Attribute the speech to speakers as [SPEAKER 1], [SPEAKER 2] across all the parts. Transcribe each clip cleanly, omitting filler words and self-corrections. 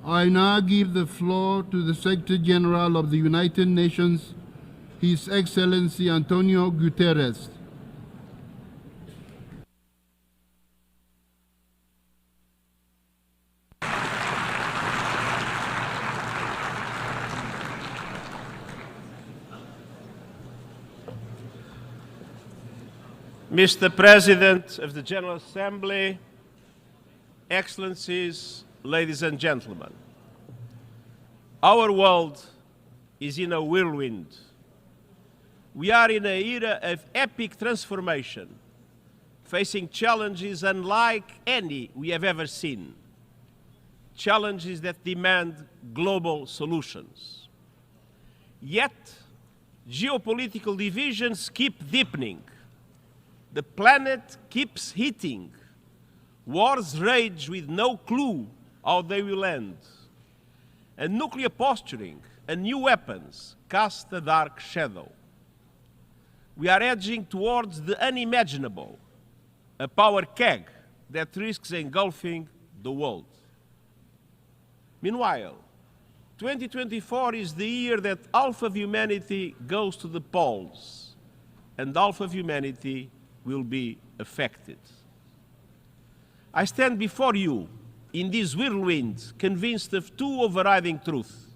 [SPEAKER 1] I now give the floor to the Secretary General of the United Nations, His Excellency António Guterres.
[SPEAKER 2] Mr. President of the General Assembly, Excellencies, ladies and gentlemen, our world is in a whirlwind. We are in an era of epic transformation, facing challenges unlike any we have ever seen, challenges that demand global solutions. Yet, geopolitical divisions keep deepening. The planet keeps heating. Wars rage with no clue how they will end. And nuclear posturing and new weapons cast a dark shadow. We are edging towards the unimaginable, a power keg that risks engulfing the world. Meanwhile, 2024 is the year that half of humanity goes to the polls, and half of humanity will be affected. I stand before you in this whirlwind, convinced of two overriding truths.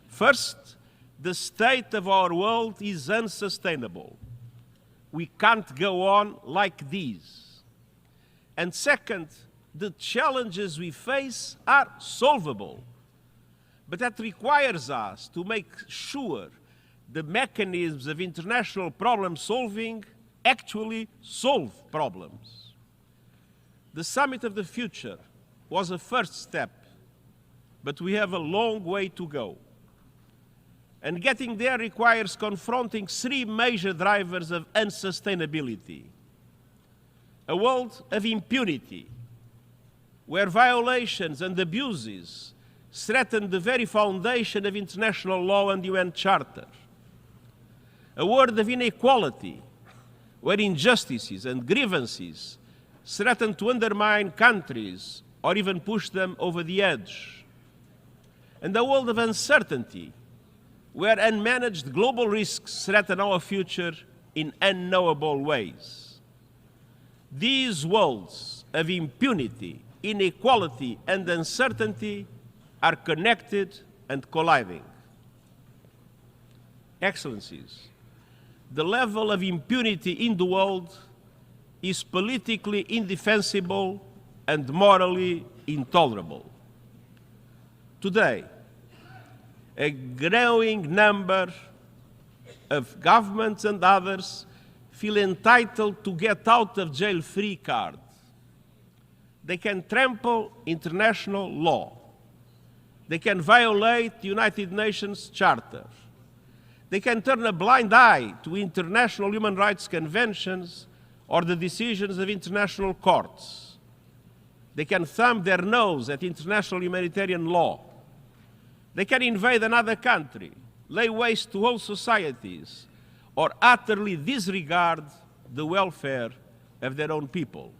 [SPEAKER 2] First, the state of our world is unsustainable. We can't go on like this. And second, the challenges we face are solvable. But that requires us to make sure the mechanisms of international problem solving actually solve problems. The Summit of the Future was a first step, but we have a long way to go. And getting there requires confronting three major drivers of unsustainability. A world of impunity, where violations and abuses threaten the very foundation of international law and UN Charter. A world of inequality, where injustices and grievances threaten to undermine countries or even push them over the edge. And a world of uncertainty, where unmanaged global risks threaten our future in unknowable ways. These worlds of impunity, inequality, and uncertainty are connected and colliding. Excellencies, the level of impunity in the world is politically indefensible and morally intolerable. Today, a growing number of governments and others feel entitled to get out of jail free card. They can trample international law. They can violate the United Nations Charter. They can turn a blind eye to international human rights conventions or the decisions of international courts. They can thumb their nose at international humanitarian law. They can invade another country, lay waste to whole societies, or utterly disregard the welfare of their own people.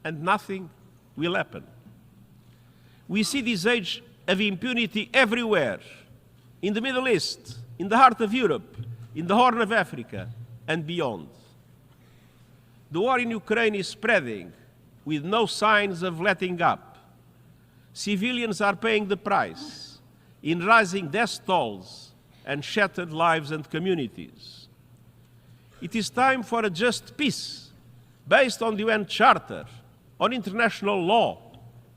[SPEAKER 2] And nothing will happen. We see this age of impunity everywhere, in the Middle East, in the heart of Europe, in the Horn of Africa, and beyond. The war in Ukraine is spreading with no signs of letting up. Civilians are paying the price in rising death tolls and shattered lives and communities. It is time for a just peace based on the UN Charter, on international law,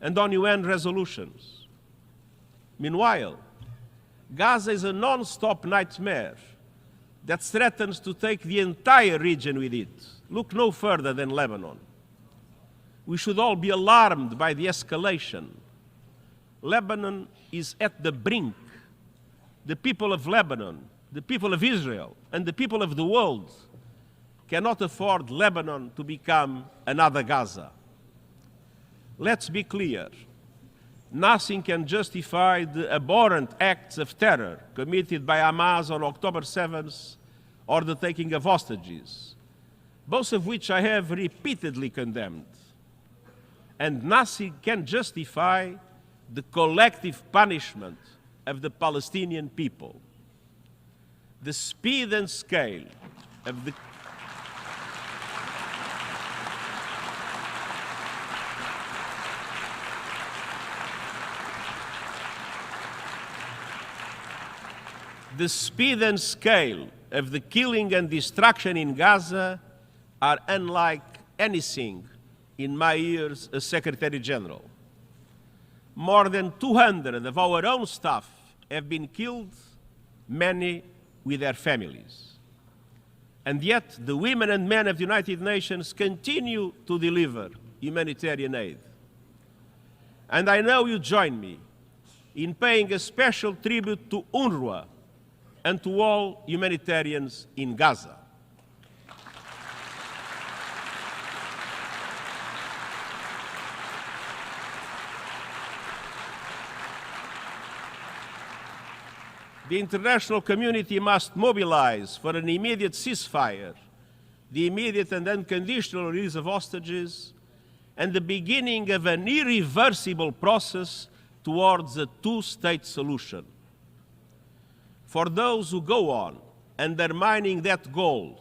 [SPEAKER 2] and on UN resolutions. Meanwhile, Gaza is a non-stop nightmare that threatens to take the entire region with it. Look no further than Lebanon. We should all be alarmed by the escalation. Lebanon is at the brink. The people of Lebanon, the people of Israel, and the people of the world cannot afford Lebanon to become another Gaza. Let's be clear. Nothing can justify the abhorrent acts of terror committed by Hamas on October 7th or the taking of hostages, both of which I have repeatedly condemned. And nothing can justify the collective punishment of the Palestinian people. The speed and scale of the The speed and scale of the killing and destruction in Gaza are unlike anything in my years as Secretary General. More than 200 of our own staff have been killed, many with their families. And yet the women and men of the United Nations continue to deliver humanitarian aid. And I know you join me in paying a special tribute to UNRWA and to all humanitarians in Gaza. The international community must mobilize for an immediate ceasefire, the immediate and unconditional release of hostages, and the beginning of an irreversible process towards a two-state solution. For those who go on undermining that goal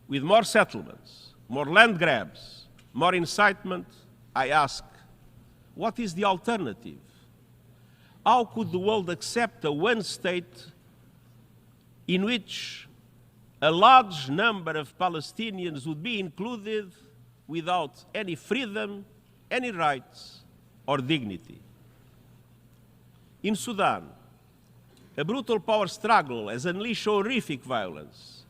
[SPEAKER 2] with more settlements, more land grabs, more incitement, I ask, what is the alternative? How could the world accept a one-state in which a large number of Palestinians would be included without any freedom, any rights, or dignity? In Sudan, a brutal power struggle has unleashed horrific violence,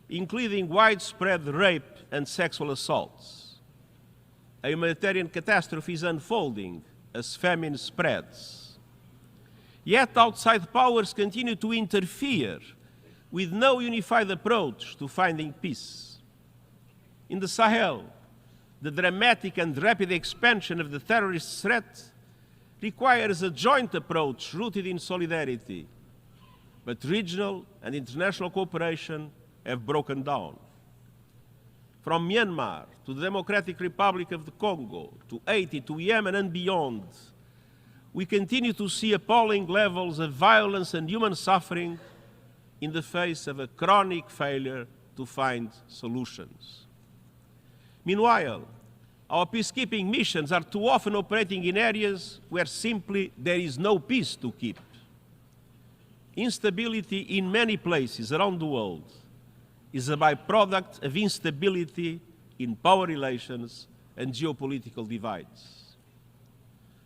[SPEAKER 2] including widespread rape and sexual assaults. A humanitarian catastrophe is unfolding as famine spreads. Yet outside powers continue to interfere with no unified approach to finding peace. In the Sahel, the dramatic and rapid expansion of the terrorist threat requires a joint approach rooted in solidarity, but regional and international cooperation have broken down. From Myanmar to the Democratic Republic of the Congo, to Haiti, to Yemen and beyond, we continue to see appalling levels of violence and human suffering in the face of a chronic failure to find solutions. Meanwhile, our peacekeeping missions are too often operating in areas where simply there is no peace to keep. Instability in many places around the world is a byproduct of instability in power relations and geopolitical divides.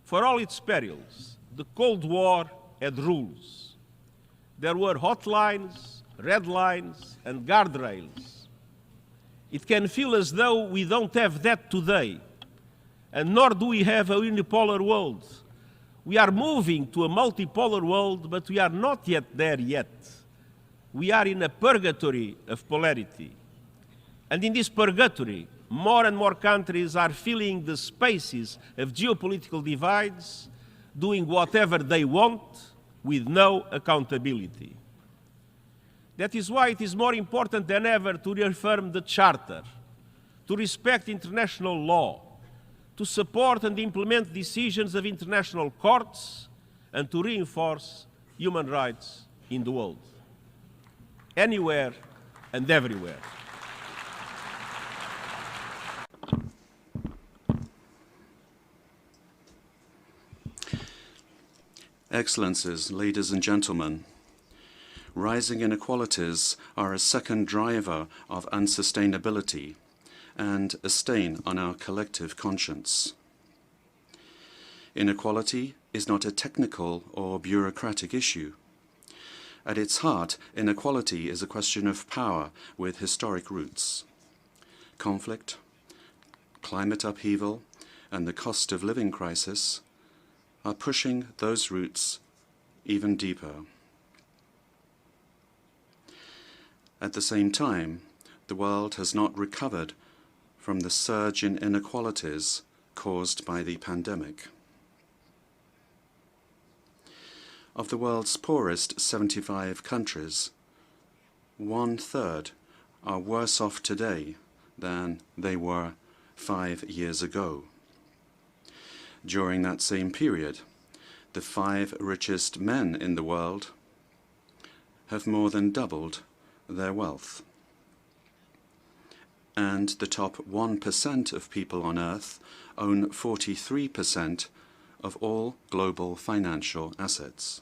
[SPEAKER 2] For all its perils, the Cold War had rules. There were hotlines, red lines, and guardrails. It can feel as though we don't have that today, and nor do we have a unipolar world. We are moving to a multipolar world, but we are not yet there yet. We are in a purgatory of polarity. And in this purgatory, more and more countries are filling the spaces of geopolitical divides, doing whatever they want with no accountability. That is why it is more important than ever to reaffirm the Charter, to respect international law, to support and implement decisions of international courts, and to reinforce human rights in the world, anywhere and everywhere.
[SPEAKER 3] Excellencies, ladies and gentlemen, rising inequalities are a second driver of unsustainability and a stain on our collective conscience. Inequality is not a technical or bureaucratic issue. At its heart, inequality is a question of power with historic roots. Conflict, climate upheaval, and the cost of living crisis are pushing those roots even deeper. At the same time, the world has not recovered from the surge in inequalities caused by the pandemic. Of the world's poorest 75 countries, 1/3 are worse off today than they were 5 years ago. During that same period, the 5 richest men in the world have more than doubled their wealth. And the top 1% of people on Earth own 43% of all global financial assets.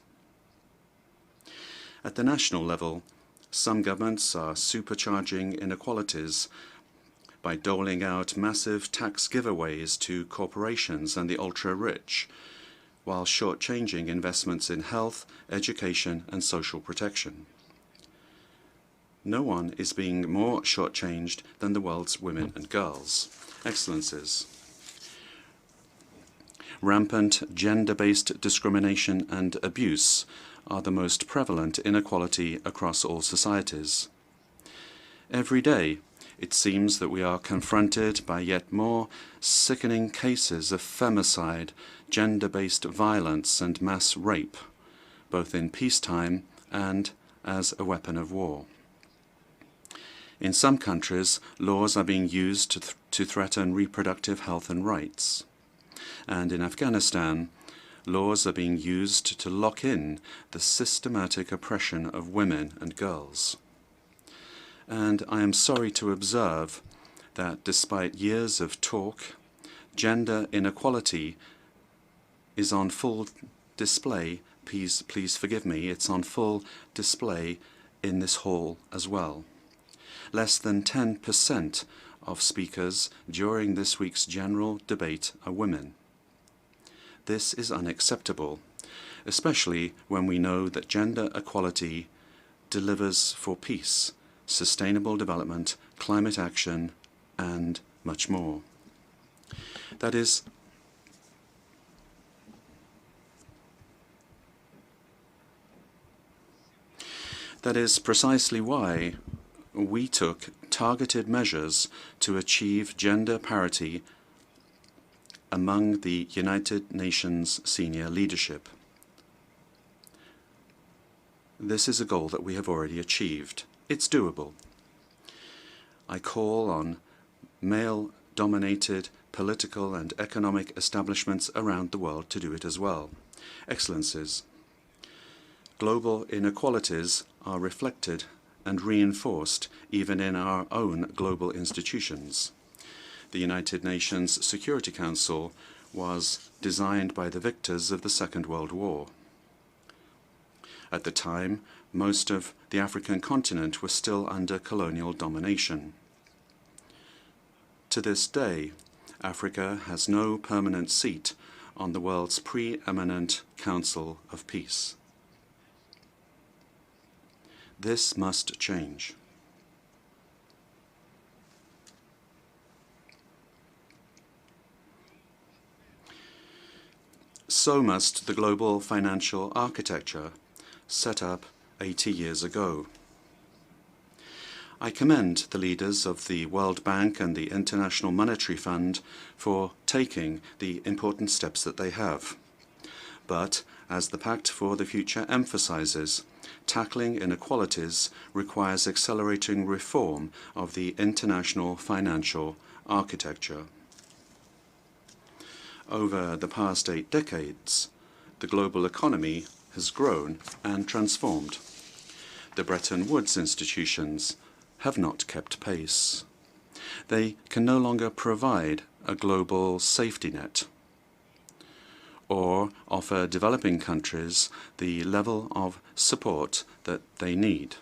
[SPEAKER 3] At the national level, some governments are supercharging inequalities by doling out massive tax giveaways to corporations and the ultra-rich, while shortchanging investments in health, education, and social protection. No one is being more shortchanged than the world's women and girls. Excellencies, rampant gender-based discrimination and abuse are the most prevalent inequality across all societies. Every day, it seems that we are confronted by yet more sickening cases of femicide, gender-based violence, and mass rape, both in peacetime and as a weapon of war. In some countries, laws are being used to threaten reproductive health and rights. And in Afghanistan, laws are being used to lock in the systematic oppression of women and girls. And I am sorry to observe that despite years of talk, gender inequality is on full display. Please forgive me, it's on full display in this hall as well. Less than 10% of speakers during this week's general debate are women. This is unacceptable, especially when we know that gender equality delivers for peace, sustainable development, climate action, and much more. That is precisely why we took targeted measures to achieve gender parity among the United Nations senior leadership. This is a goal that we have already achieved. It's doable. I call on male-dominated political and economic establishments around the world to do it as well. Excellencies, global inequalities are reflected and reinforced even in our own global institutions. The United Nations Security Council was designed by the victors of the Second World War. At the time, most of the African continent was still under colonial domination. To this day, Africa has no permanent seat on the world's preeminent Council of Peace. This must change. So must the global financial architecture set up 80 years ago. I commend the leaders of the World Bank and the International Monetary Fund for taking the important steps that they have. But, as the Pact for the Future emphasizes, tackling inequalities requires accelerating reform of the international financial architecture. Over the past 8 decades, the global economy has grown and transformed. The Bretton Woods institutions have not kept pace. They can no longer provide a global safety net or offer developing countries the level of support that they need.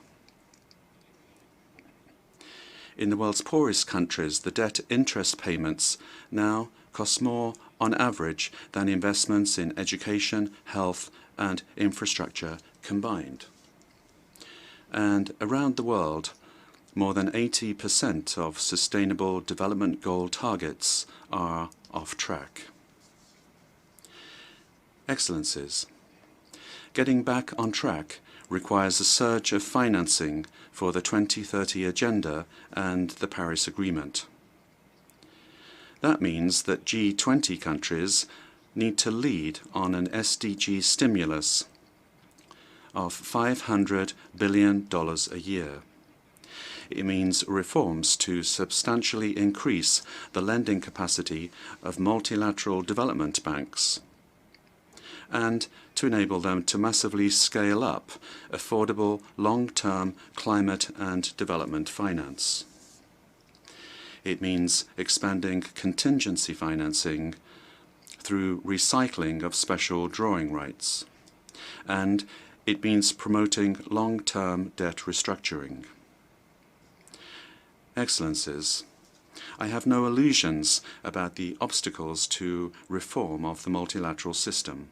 [SPEAKER 3] In the world's poorest countries, the debt interest payments now cost more on average than investments in education, health, and infrastructure combined. And around the world, more than 80% of Sustainable Development Goal targets are off track. Excellencies, getting back on track requires a surge of financing for the 2030 Agenda and the Paris Agreement. That means that G20 countries need to lead on an SDG stimulus of $500 billion a year. It means reforms to substantially increase the lending capacity of multilateral development banks and to enable them to massively scale up affordable long-term climate and development finance. It means expanding contingency financing through recycling of special drawing rights, and it means promoting long-term debt restructuring. Excellencies, I have no illusions about the obstacles to reform of the multilateral system.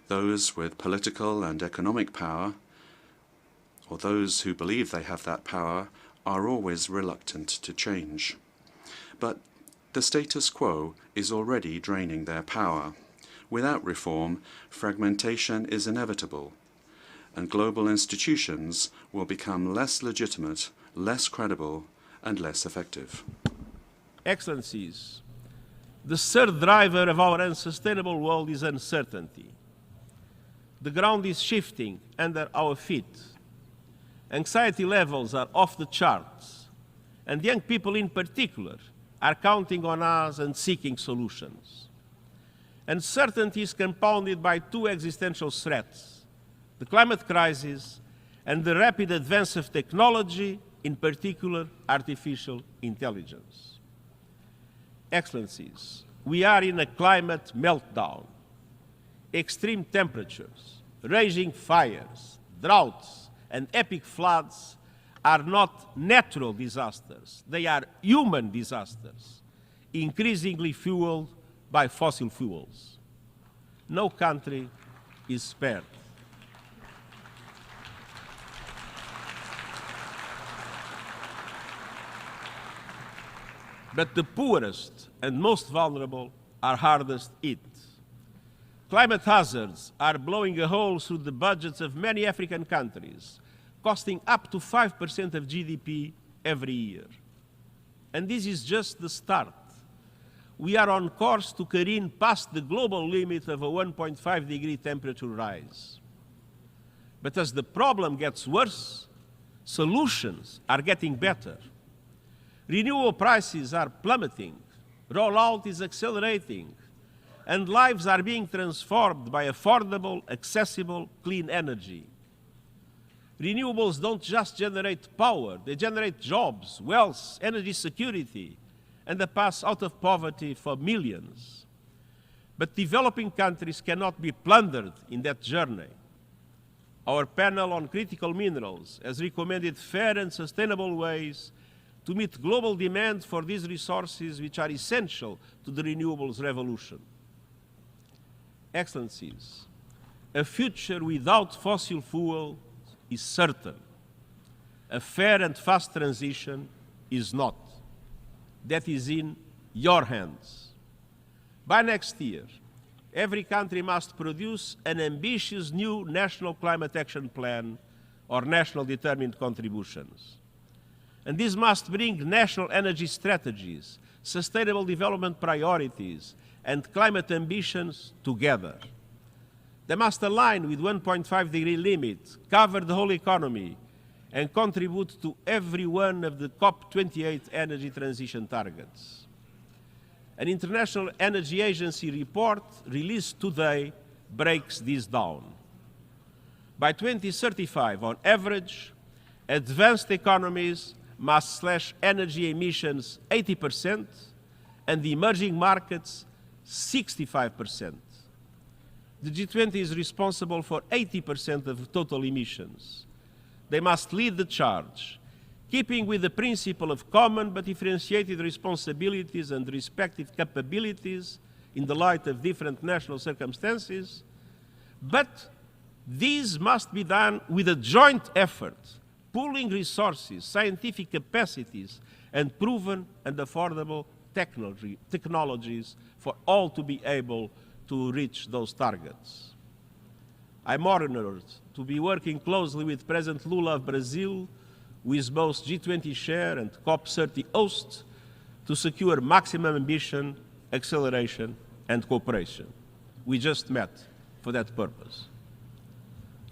[SPEAKER 3] Those with political and economic power, or those who believe they have that power, are always reluctant to change. But the status quo is already draining their power. Without reform, fragmentation is inevitable, and global institutions will become less legitimate, less credible, and less effective.
[SPEAKER 2] Excellencies, the third driver of our unsustainable world is uncertainty. The ground is shifting under our feet. Anxiety levels are off the charts, and young people in particular are counting on us and seeking solutions. Uncertainty is compounded by two existential threats: the climate crisis and the rapid advance of technology, in particular artificial intelligence. Excellencies, we are in a climate meltdown. Extreme temperatures, raging fires, droughts, and epic floods are not natural disasters. They are human disasters, increasingly fueled by fossil fuels. No country is spared. But the poorest and most vulnerable are hardest hit. Climate hazards are blowing a hole through the budgets of many African countries, costing up to 5% of GDP every year. And this is just the start. We are on course to careen past the global limit of a 1.5-degree temperature rise. But as the problem gets worse, solutions are getting better. Renewable prices are plummeting, rollout is accelerating, and lives are being transformed by affordable, accessible, clean energy. Renewables don't just generate power, they generate jobs, wealth, energy security, and a path out of poverty for millions. But developing countries cannot be plundered in that journey. Our panel on critical minerals has recommended fair and sustainable ways to meet global demand for these resources, which are essential to the renewables revolution. Excellencies, a future without fossil fuel is certain. A fair and fast transition is not. That is in your hands. By next year, every country must produce an ambitious new national climate action plan or national determined contributions. And this must bring national energy strategies, sustainable development priorities, and climate ambitions together. They must align with 1.5-degree limit, cover the whole economy, and contribute to every one of the COP28 energy transition targets. An International Energy Agency report released today breaks this down. By 2035, on average, advanced economies must slash energy emissions 80%, and the emerging markets 65%. The G20 is responsible for 80% of total emissions. They must lead the charge, keeping with the principle of common but differentiated responsibilities and respective capabilities in the light of different national circumstances. But these must be done with a joint effort, pooling resources, scientific capacities, and proven and affordable technologies for all to be able to reach those targets. I'm honored to be working closely with President Lula of Brazil, who is both G20 chair and COP30 host, to secure maximum ambition, acceleration, and cooperation. We just met for that purpose.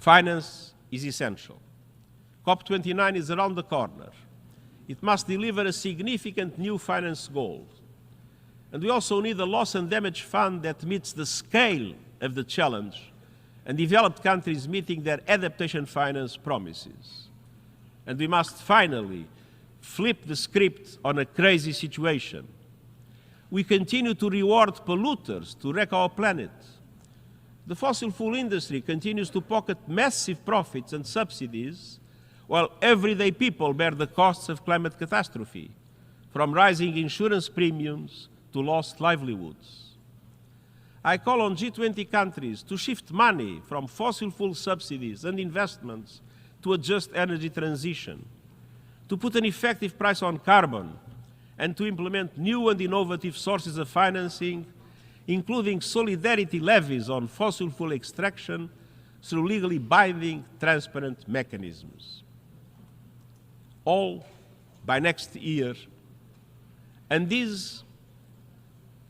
[SPEAKER 2] Finance is essential. COP29 is around the corner. It must deliver a significant new finance goal. And we also need a loss and damage fund that meets the scale of the challenge and developed countries meeting their adaptation finance promises. And we must finally flip the script on a crazy situation. We continue to reward polluters to wreck our planet. The fossil fuel industry continues to pocket massive profits and subsidies, while everyday people bear the costs of climate catastrophe, from rising insurance premiums to lost livelihoods. I call on G20 countries to shift money from fossil fuel subsidies and investments to a just energy transition, to put an effective price on carbon, and to implement new and innovative sources of financing, including solidarity levies on fossil fuel extraction through legally binding, transparent mechanisms. All by next year, and this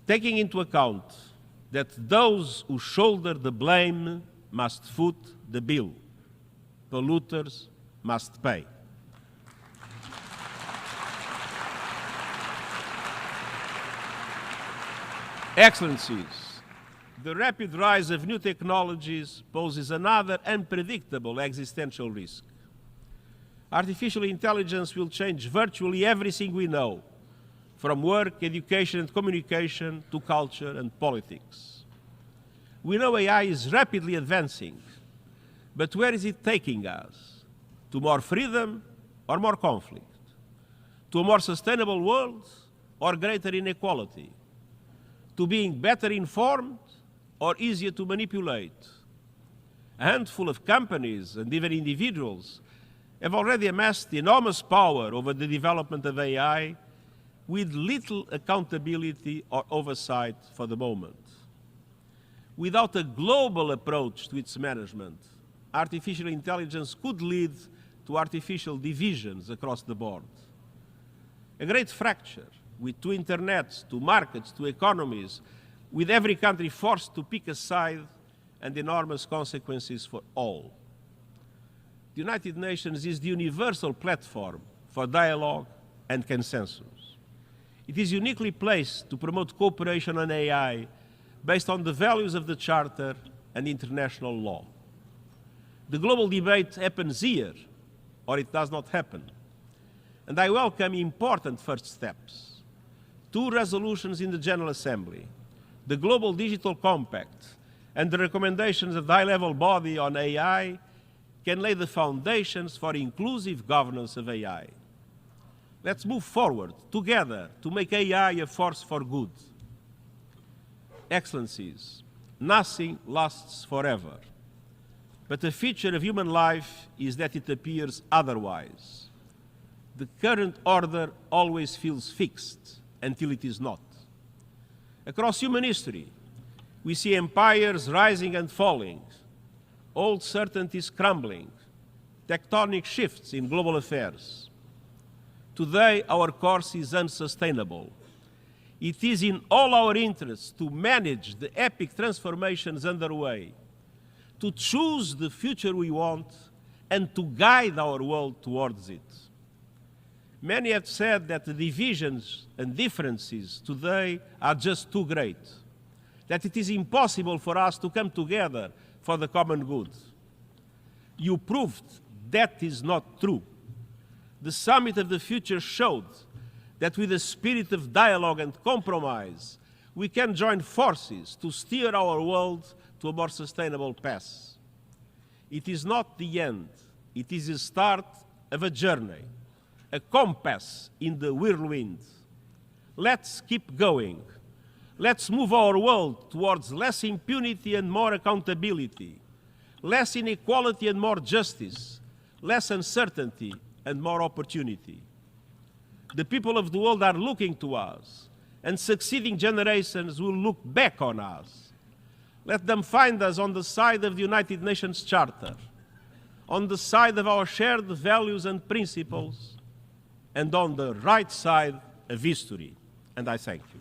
[SPEAKER 2] taking into account that those who shoulder the blame must foot the bill. Polluters must pay. Excellencies, the rapid rise of new technologies poses another unpredictable existential risk. Artificial intelligence will change virtually everything we know, from work, education and communication to culture and politics. We know AI is rapidly advancing, but where is it taking us? To more freedom or more conflict? To a more sustainable world or greater inequality? To being better informed or easier to manipulate? A handful of companies and even individuals have already amassed enormous power over the development of AI with little accountability or oversight for the moment. Without a global approach to its management, artificial intelligence could lead to artificial divisions across the board. A great fracture with two internets, two markets, two economies, with every country forced to pick a side and enormous consequences for all. The United Nations is the universal platform for dialogue and consensus. It is uniquely placed to promote cooperation on AI based on the values of the Charter and international law. The global debate happens here, or it does not happen. And I welcome important first steps. 2 resolutions in the General Assembly, the Global Digital Compact, and the recommendations of the high-level body on AI can lay the foundations for inclusive governance of AI. Let's move forward together to make AI a force for good. Excellencies, nothing lasts forever, but the feature of human life is that it appears otherwise. The current order always feels fixed until it is not. Across human history, we see empires rising and falling, old certainties crumbling, tectonic shifts in global affairs. Today, our course is unsustainable. It is in all our interests to manage the epic transformations underway, to choose the future we want, and to guide our world towards it. Many have said that the divisions and differences today are just too great, that it is impossible for us to come together for the common good. You proved that is not true. The Summit of the Future showed that with a spirit of dialogue and compromise, we can join forces to steer our world to a more sustainable path. It is not the end. It is the start of a journey, a compass in the whirlwind. Let's keep going. Let's move our world towards less impunity and more accountability, less inequality and more justice, less uncertainty and more opportunity. The people of the world are looking to us, and succeeding generations will look back on us. Let them find us on the side of the United Nations Charter, on the side of our shared values and principles, and on the right side of history. And I thank you.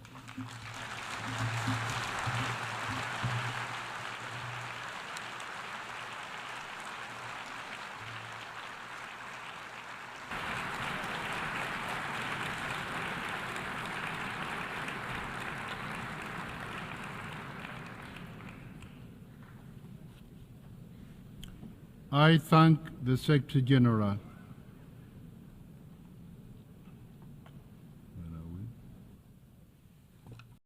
[SPEAKER 1] I thank the Secretary General.